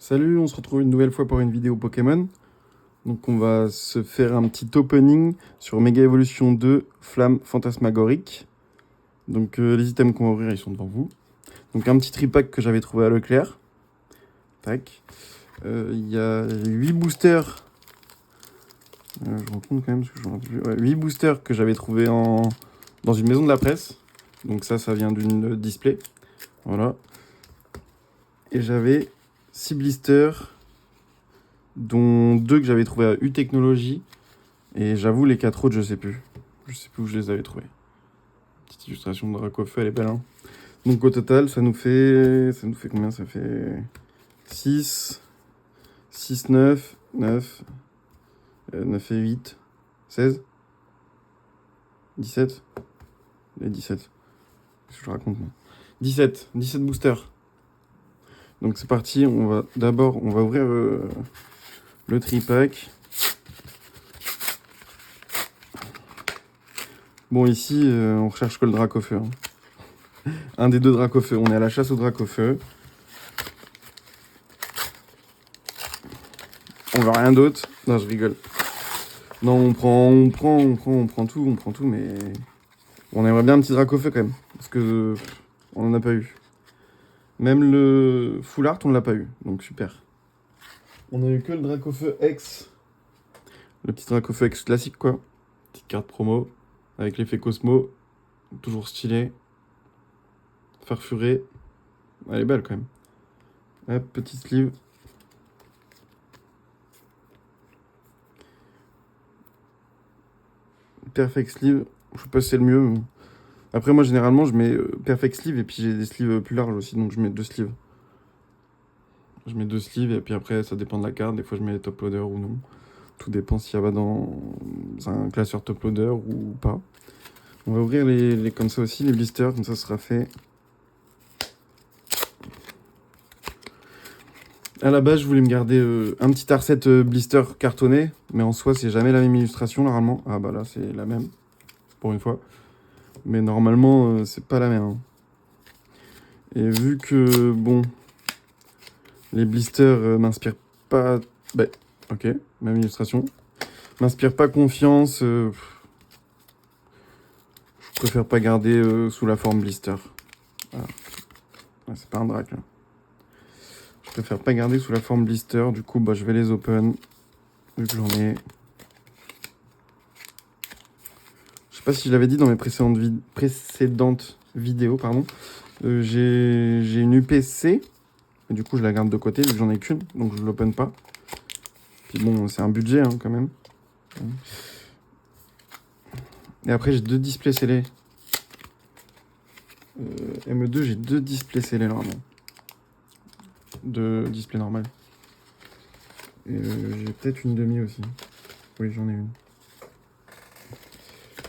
Salut, on se retrouve une nouvelle fois pour une vidéo Pokémon. Donc on va se faire un petit opening sur Mega Evolution 2 Flamme Fantasmagorique. Donc les items qu'on va ouvrir, ils sont devant vous. Donc un petit tripack que j'avais trouvé à Leclerc. Tac. Il y a 8 boosters. Je retourne quand même parce que je me rappelle plus. Ouais, 8 boosters que j'avais trouvé dans une maison de la presse. Donc ça vient d'une display. Voilà. Et j'avais 6 blisters, dont 2 que j'avais trouvé à U Technologies. Et j'avoue, les 4 autres, je sais plus. Je sais plus où je les avais trouvés. Petite illustration de Dracofeu, elle est belle, hein. Donc au total, ça nous fait combien? Ça fait 6, 6, 9, 9, 9 et 8, 16, 17. Et 17. Qu'est-ce que je raconte, moi? 17 boosters. Donc c'est parti, on va ouvrir le tripack. Bon, ici, on recherche que le Dracofeu, hein. Un des 2 Dracofeu. On est à la chasse au Dracofeu. On veut rien d'autre. Non, je rigole. Non, on prend tout, mais on aimerait bien un petit Dracofeu quand même. Parce que on en a pas eu. Même le Full Art, on l'a pas eu. Donc super. On a eu que le Dracofeu X. Le petit Dracofeu X classique, quoi. Petite carte promo. Avec l'effet Cosmo. Toujours stylé. Farfuré. Elle est belle quand même. Hop, petit sleeve. Perfect sleeve. Je sais pas si c'est le mieux. Mais... Après, moi, généralement, je mets perfect sleeve et puis j'ai des sleeves plus larges aussi, donc je mets 2 sleeves. Je mets 2 sleeves et puis après, ça dépend de la carte. Des fois, je mets top loader ou non. Tout dépend s'il y a dans un classeur top loader ou pas. On va ouvrir les comme ça aussi, les blisters, comme ça sera fait. À la base, je voulais me garder un petit Arset blister cartonné, mais en soi, c'est jamais la même illustration normalement. Ah bah là, c'est la même, pour une fois. Mais normalement, c'est pas la même, hein. Et vu que, bon, les blisters m'inspirent pas... Bah, ok, même illustration. M'inspire pas confiance. Je préfère pas garder sous la forme blister. Voilà. Ouais, c'est pas un drac, là. Je préfère pas garder sous la forme blister. Du coup, bah, je vais les open. Vu que j'en ai... Je sais pas si je l'avais dit dans mes précédentes vidéos, pardon. J'ai une UPC. Et du coup, je la garde de côté, vu que j'en ai qu'une. Donc, je l'open pas. Puis bon, c'est un budget, hein, quand même. Et après, j'ai 2 displays scellés. ME2, j'ai 2 displays scellés, normalement. 2 displays normales. Et j'ai peut-être une demi aussi. Oui, j'en ai une.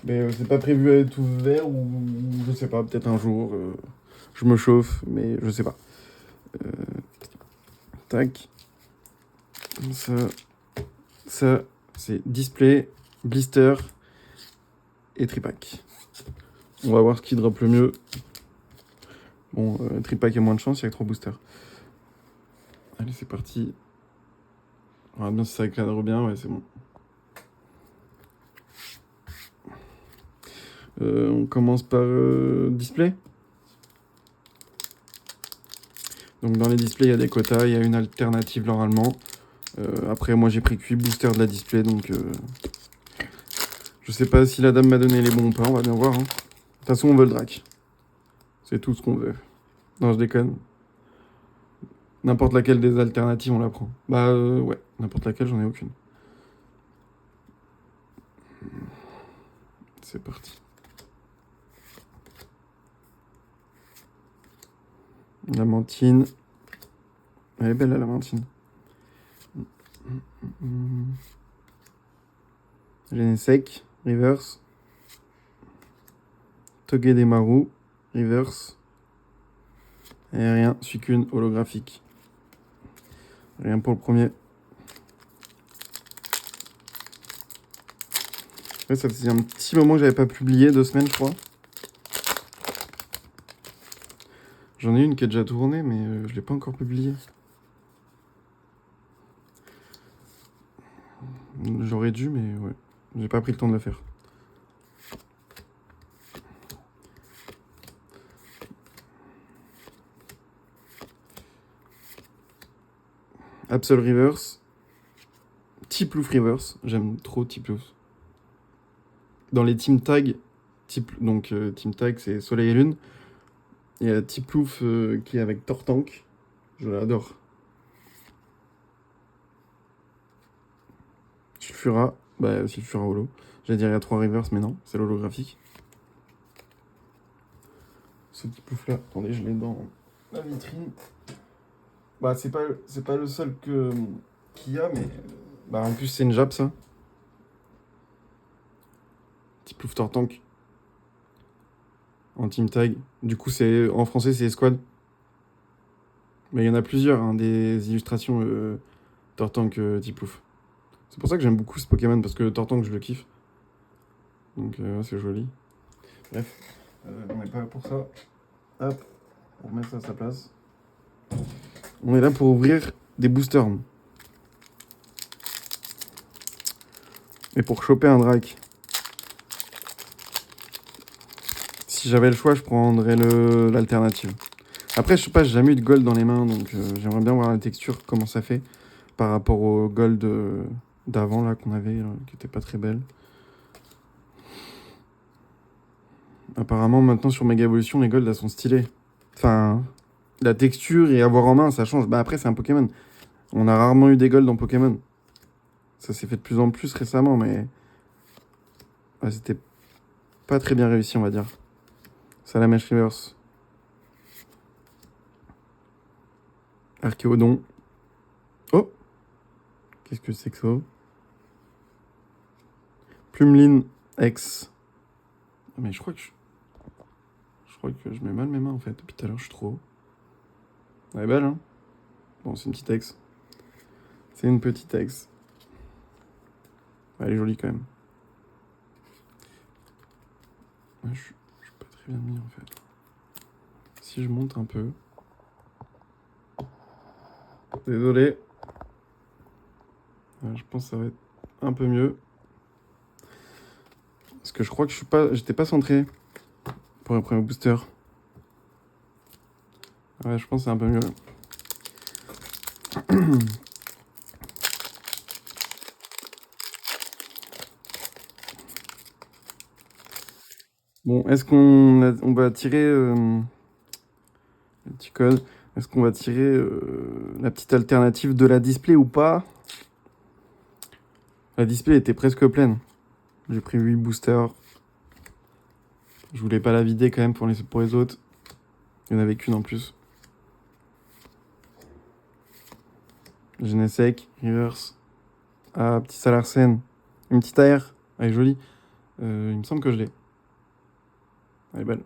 Mais c'est pas prévu à être ouvert ou je sais pas, peut-être un jour. Je me chauffe, mais je sais pas. Tac. Ça, c'est display, blister et tripack. On va voir ce qui drop le mieux. Bon, tripack a moins de chance, il y a 3 boosters. Allez, c'est parti. On verra bien si ça cadre bien, ouais, c'est bon. On commence par display. Donc dans les displays, il y a des quotas, il y a une alternative normalement. Après, moi j'ai pris que 8 boosters de la display, donc je sais pas si la dame m'a donné les bons pas, on va bien voir, hein. De toute façon, on veut le drac. C'est tout ce qu'on veut. Non, je déconne. N'importe laquelle des alternatives, on la prend. Bah ouais, n'importe laquelle, j'en ai aucune. C'est parti. La mantine. Elle est belle, la mantine. Genesec, reverse. Togedemaru, reverse. Et rien, Suicune, holographique. Rien pour le premier. Ouais, ça faisait un petit moment que j'avais pas publié, 2 semaines, je crois. J'en ai une qui est déjà tournée, mais je l'ai pas encore publiée. J'aurais dû, mais ouais. J'ai pas pris le temps de le faire. Absol Reverse. Tiplouf Reverse. J'aime trop Tiplouf. Dans les Team Tag, donc Team Tag c'est Soleil et Lune. Il y a Tiplouf qui est avec Tortank. Je l'adore. Sulfura. Bah, Sulfura Holo. J'allais dire il y a 3 reverse, mais non, c'est l'holographique. Ce Tiplouf là, attendez, je l'ai dans la vitrine. Bah, c'est pas le seul qu'il y a, mais. Bah, en plus, c'est une Jap ça. Tiplouf Tortank. En Team Tag. Du coup, en français, c'est Escouade. Mais il y en a plusieurs, hein, des illustrations Tortank Tiplouf. C'est pour ça que j'aime beaucoup ce Pokémon, parce que Tortank, je le kiffe. Donc, c'est joli. Bref, on n'est pas là pour ça. Hop, on remet ça à sa place. On est là pour ouvrir des boosters. Et pour choper un Drake. Si j'avais le choix, je prendrais l'alternative. Après, je sais pas, j'ai jamais eu de gold dans les mains, donc j'aimerais bien voir la texture, comment ça fait par rapport au gold d'avant là qu'on avait, là, qui était pas très belle. Apparemment, maintenant sur Mega Evolution, les golds elles sont stylées. Enfin, la texture et avoir en main, ça change. Bah après, c'est un Pokémon. On a rarement eu des golds en Pokémon. Ça s'est fait de plus en plus récemment, mais ouais, c'était pas très bien réussi, on va dire. Salamèche Reverse. Archéodon. Oh! Qu'est-ce que c'est que ça? Plumeline X. Mais je crois que je mets mal mes mains en fait. Depuis tout à l'heure, je suis trop haut. Elle est belle, hein? Bon, c'est une petite X. C'est une petite X. Ouais, elle est jolie quand même. Ouais, je suis pas très bien mis en fait. Si je monte un peu. Désolé. Ouais, je pense que ça va être un peu mieux. Parce que je crois que j'étais pas centré pour le premier booster. Ouais, je pense que c'est un peu mieux. Bon, est-ce on va tirer le petit code? Est-ce qu'on va tirer la petite alternative de la display ou pas? La display était presque pleine. J'ai pris 8 boosters. Je voulais pas la vider quand même pour les autres. Il n'y en avait qu'une en plus. Genesec, Reverse. Ah, petit Salarsen. Une petite AR. Elle est jolie. Il me semble que je l'ai. Elle est belle.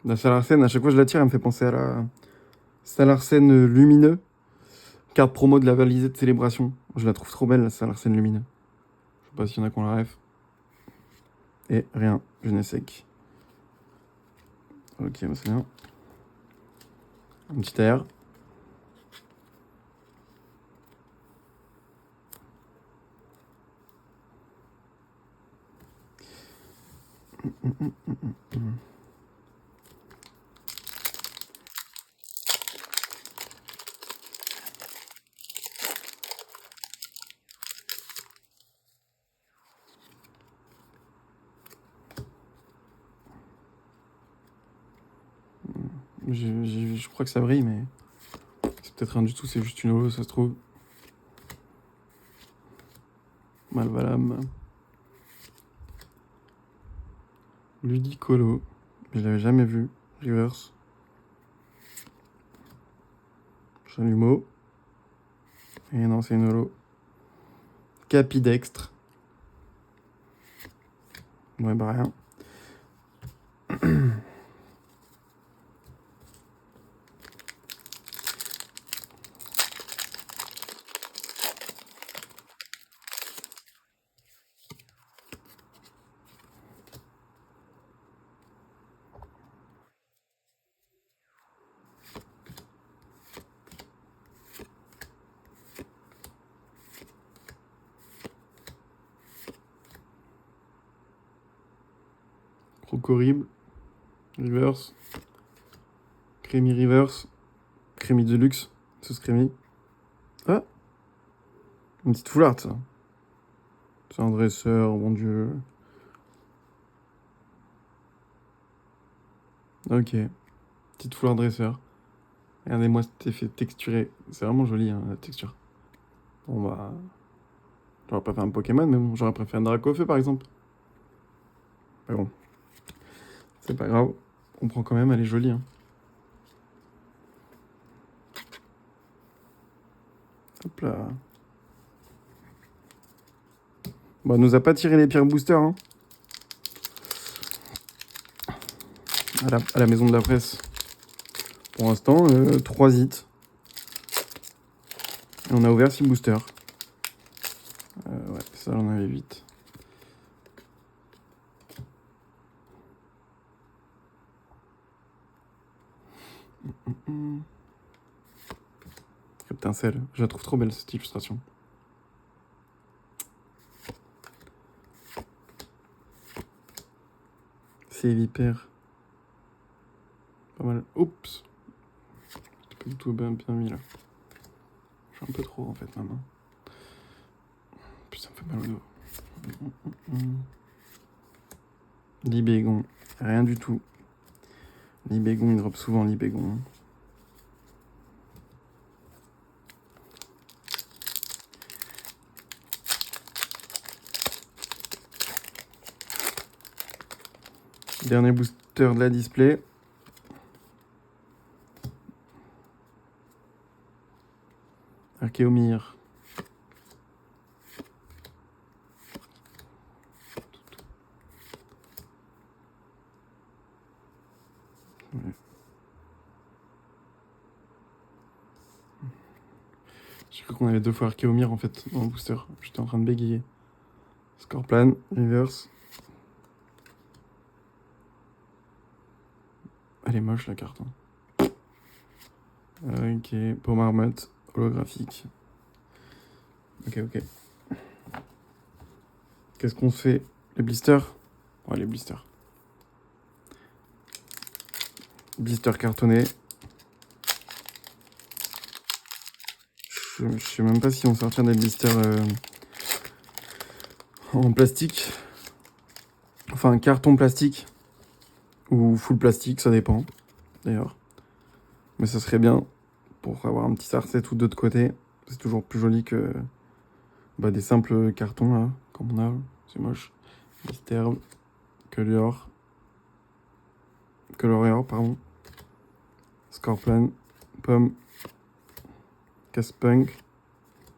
La Salarsen, à chaque fois que je la tire, elle me fait penser à la Salarsen lumineux. Carte promo de la valise de célébration. Je la trouve trop belle, la Salarsen lumineux. Je sais pas s'il y en a qui ont la ref. Et rien, Genesec. Ok, bah c'est bien. Un petit air. Je crois que ça brille, mais c'est peut-être rien du tout, c'est juste une holo, ça se trouve. Malvalam. Ludicolo. Je l'avais jamais vu. Reverse. Chalumeau. Et non, c'est une holo. Capidextre. Ouais, bah rien. Horrible. Reverse. Creamy Reverse. Creamy Deluxe. Sauce Creamy. Ah, une petite full art, ça. C'est un dresseur, mon dieu. Ok. Petite full art dresseur. Regardez-moi cet effet texturé. C'est vraiment joli, hein, la texture. Bon, bah... J'aurais pas fait un Pokémon, mais bon, j'aurais préféré un Dracofeu, par exemple. Mais bon. C'est pas grave. On prend quand même, elle est jolie, hein. Hop là. Bon, elle nous a pas tiré les pires boosters, hein. À la maison de la presse. Pour l'instant, 3 hits. Et on a ouvert 6 boosters. Ouais, ça, on avait 8. Reptincelle. Je la trouve trop belle, cette illustration. C'est vipère. Pas mal. Oups. C'est pas du tout bien mis, là. Je suis un peu trop, en fait, maintenant. Puis ça me fait mal au dos. Libégon. Rien du tout. Libégon, il drop souvent Libégon. Dernier booster de la display. Archéomir. Ouais. J'ai cru qu'on avait 2 fois Archéomir en fait dans le booster. J'étais en train de bégayer. Scorplan, reverse. Elle est moche la carte. Hein. Ok, Pomme Marmotte, holographique. Ok. Qu'est-ce qu'on se fait? Les blisters? Ouais, les blisters. Blister cartonné. Je sais même pas si on sortir des blisters en plastique. Enfin, carton plastique. Ou full plastique, ça dépend. D'ailleurs. Mais ça serait bien pour avoir un petit sarset ou deux de côté. C'est toujours plus joli que des simples cartons, là, comme on a. C'est moche. Blister, Color. Colorior, pardon. Scorpion, Pomme, Caspunk,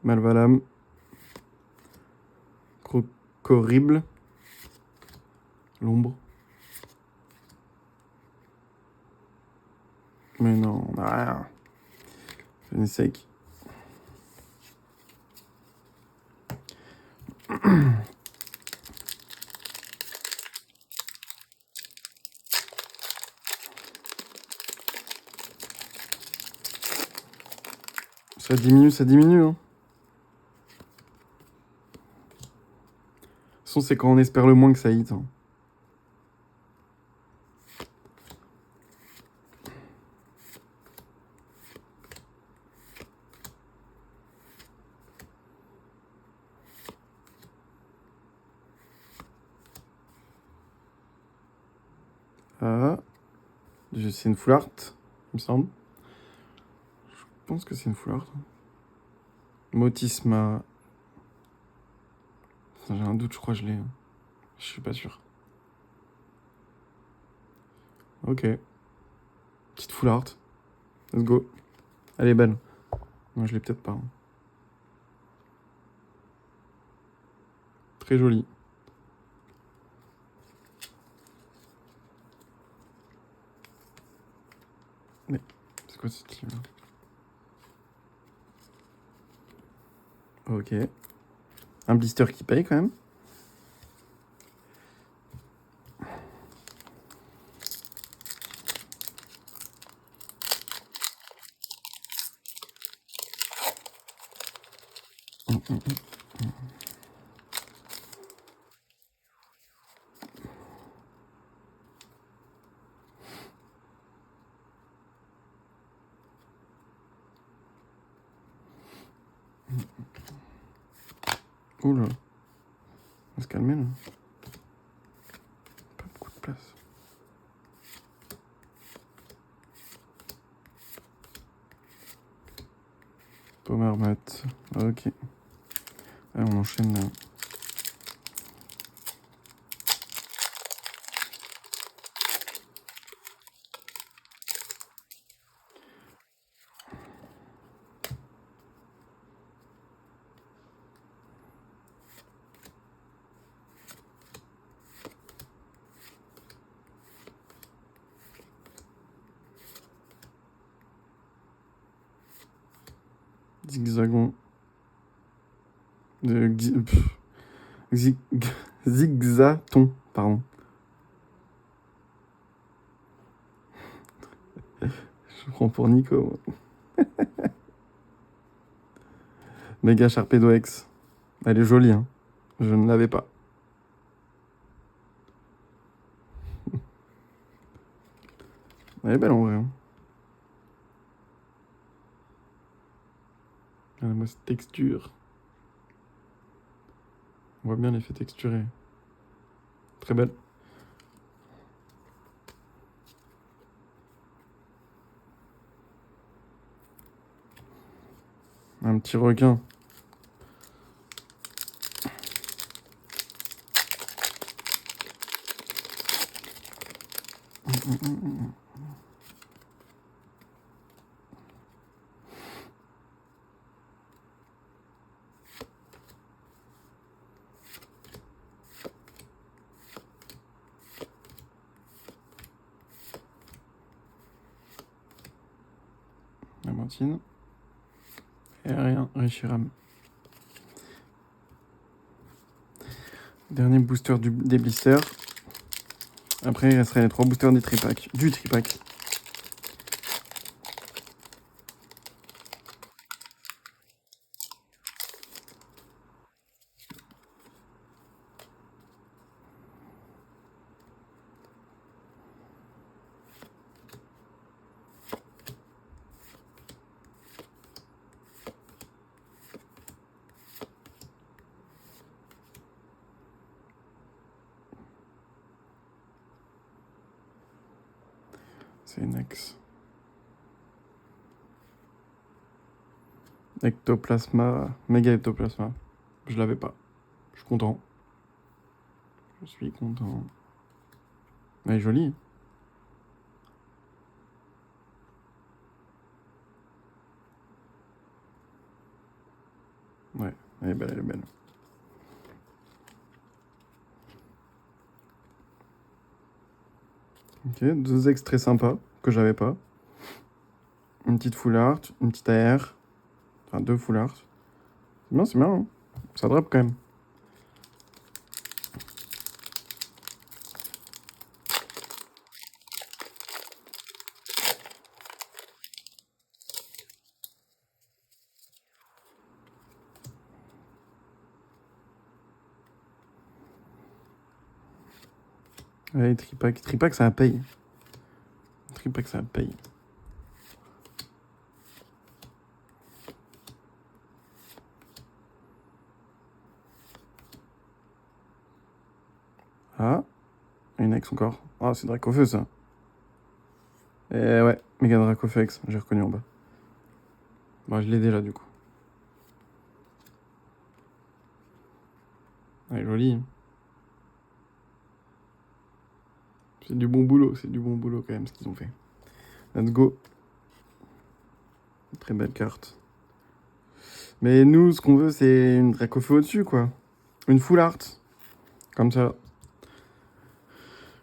Malvalam, Crocorrible, L'ombre. Mais non, on a rien. C'est sec. Ça diminue. Hein. De toute façon, c'est quand on espère le moins que ça hit. Hein. Ah, c'est une full art, il me semble. Je pense que c'est une full art. Motisma. J'ai un doute, je crois que je l'ai. Hein. Je suis pas sûr. Ok. Petite full art. Let's go. Elle est belle. Moi, je l'ai peut-être pas. Hein. Très jolie. Mais c'est quoi ce style là? Ok. Un blister qui paye quand même. Oula. On va se calmer là. Pas beaucoup de place. Pomme mat. Ok. Allez, on enchaîne là. Zigzagon. Zigzaton, pardon. Je prends pour Nico. Méga Sharpedo X. Elle est jolie, hein. Je ne l'avais pas. Elle est belle en vrai. Hein. Elle a moi cette texture. On voit bien l'effet texturé. Très belle. Un petit requin. Amantine. Et rien, Richiram. Dernier booster des blisters. Après, il resterait les 3 boosters du tripack. C'est une ex. Ectoplasma, méga ectoplasma. Je l'avais pas. Je suis content. Je suis content. Elle est jolie. Ouais, elle est belle, elle est belle. Ok, 2 ex très sympas que j'avais pas. Une petite full art, une petite AR. Enfin, 2 full art. C'est bien, hein. Ça drop quand même. Allez, tripack. Tripack, ça paye. Tripack, ça paye. Ah, une ex encore. Ah, c'est Dracofeu, ça. Et ouais, méga Dracofeu ex, j'ai reconnu en bas. Bon, je l'ai déjà, du coup. Elle est jolie. Hein. C'est du bon boulot quand même ce qu'ils ont fait. Let's go. Très belle carte. Mais nous, ce qu'on veut, c'est une Dracofeu au-dessus, quoi. Une full art. Comme ça.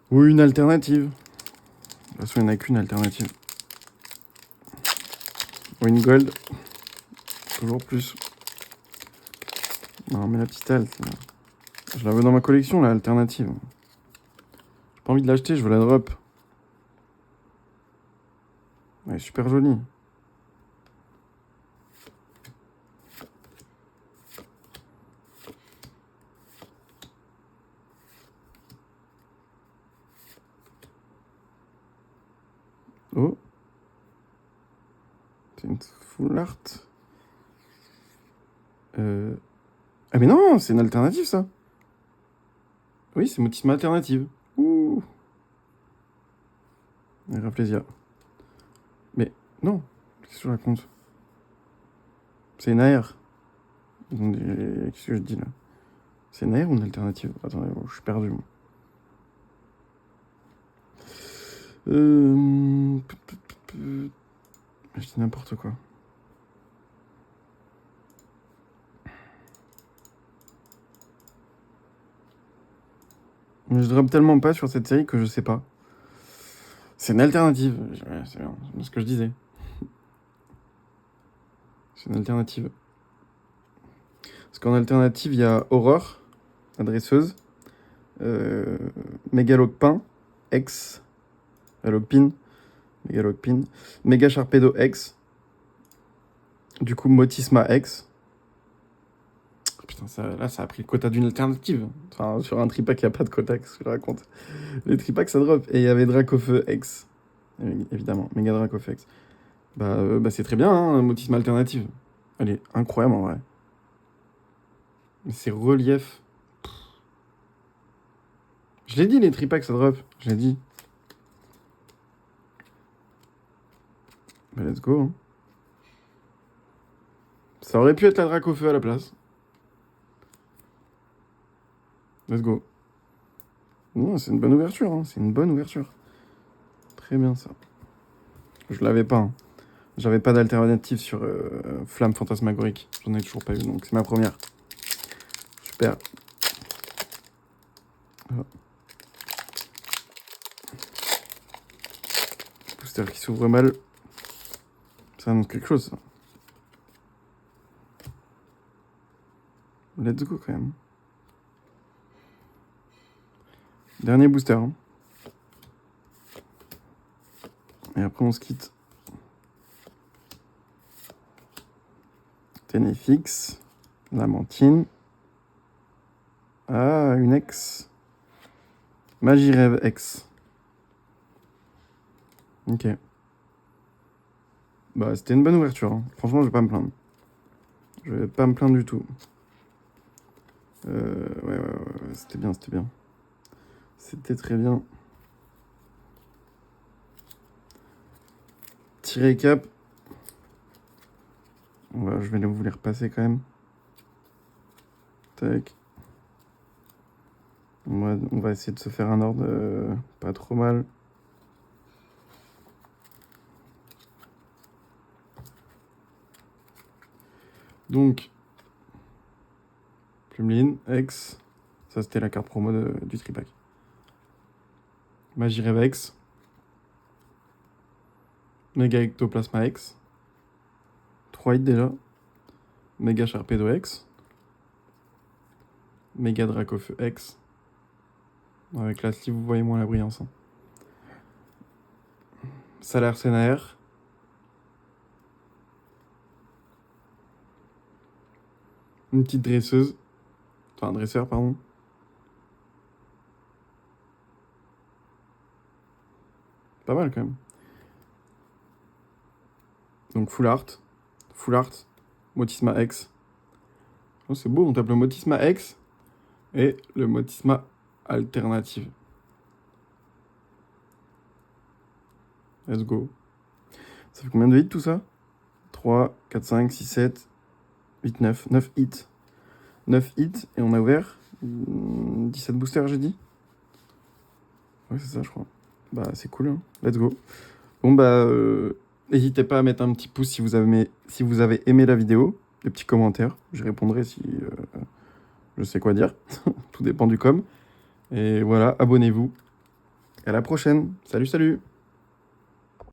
Ou une alternative. De toute façon, il n'y en a qu'une alternative. Ou une gold. Toujours plus. Non, mais la petite alt, là. Je la veux dans ma collection, la alternative. J'ai pas envie de l'acheter, je veux la drop. Elle est super jolie. Oh. C'est une full art. Ah mais non, c'est une alternative ça. Oui, c'est Motisma alternative. Ouh. Grave plaisir. Mais non, qu'est-ce que je raconte? C'est une AR. Qu'est-ce que je dis là? C'est une AR ou une alternative? Attendez, je suis perdu. Moi. Je dis n'importe quoi. Mais je drop tellement pas sur cette série que je sais pas. C'est une alternative. Ouais, c'est bien, c'est ce que je disais. C'est une alternative. Parce qu'en alternative, il y a Horreur, adresseuse, Mégalopin, X, Mégalopin, Mégalopin, Méga Sharpedo X, du coup Motisma X. Putain, là, ça a pris le quota d'une alternative. Enfin, sur un tripack, il n'y a pas de quota, qu'est-ce que je raconte? Les tripacks, ça drop. Et il y avait Dracofeu X, évidemment, Méga Dracofeu X. Bah c'est très bien, hein, Motisma alternative. Elle est incroyable en vrai. Ces reliefs. Je l'ai dit, les tripacks, ça drop. Je l'ai dit. Bah, let's go. Hein. Ça aurait pu être la drac au feu à la place. Let's go. Non, c'est une bonne ouverture. Hein. C'est une bonne ouverture. Très bien, ça. Je l'avais pas. Hein. J'avais pas d'alternative sur Flamme Fantasmagorique. J'en ai toujours pas eu, donc c'est ma première. Super. Ah. Booster qui s'ouvre mal. Ça annonce quelque chose, ça. Let's go, quand même. Dernier booster. Hein. Et après, on se quitte. Ténéfix. Lamentine. Ah, une ex. Magirêve X. Ok. Bah, c'était une bonne ouverture. Hein. Franchement, je vais pas me plaindre. Je vais pas me plaindre du tout. Ouais, c'était bien, c'était bien. C'était très bien. Petit récap. Je vais vous les repasser quand même. Tac. On va essayer de se faire un ordre pas trop mal. Donc, Plumeline, X. Ça, c'était la carte promo du tripack. Magirêve X. Méga Ectoplasma X. 3 hits déjà. Méga Sharpedo X. Méga Dracofeu X. Avec la sleeve, vous voyez moins la brillance. Hein. Salaire Senaer. Une petite dresseuse. Enfin, un dresseur, pardon. Pas mal quand même. Donc Full Art. Full Art. Motisma X. Oh, c'est beau, on tape le Motisma X et le Motisma Alternative. Let's go. Ça fait combien de hits tout ça? 3, 4, 5, 6, 7, 8, 9. 9 hits. 9 hits et on a ouvert 17 boosters, j'ai dit. Ouais, c'est ça, je crois. Bah, c'est cool, hein. Let's go. Bon, n'hésitez pas à mettre un petit pouce si vous avez aimé la vidéo. Des petits commentaires. Je répondrai si je sais quoi dire. Tout dépend du com. Et voilà, abonnez-vous. À la prochaine. Salut, salut.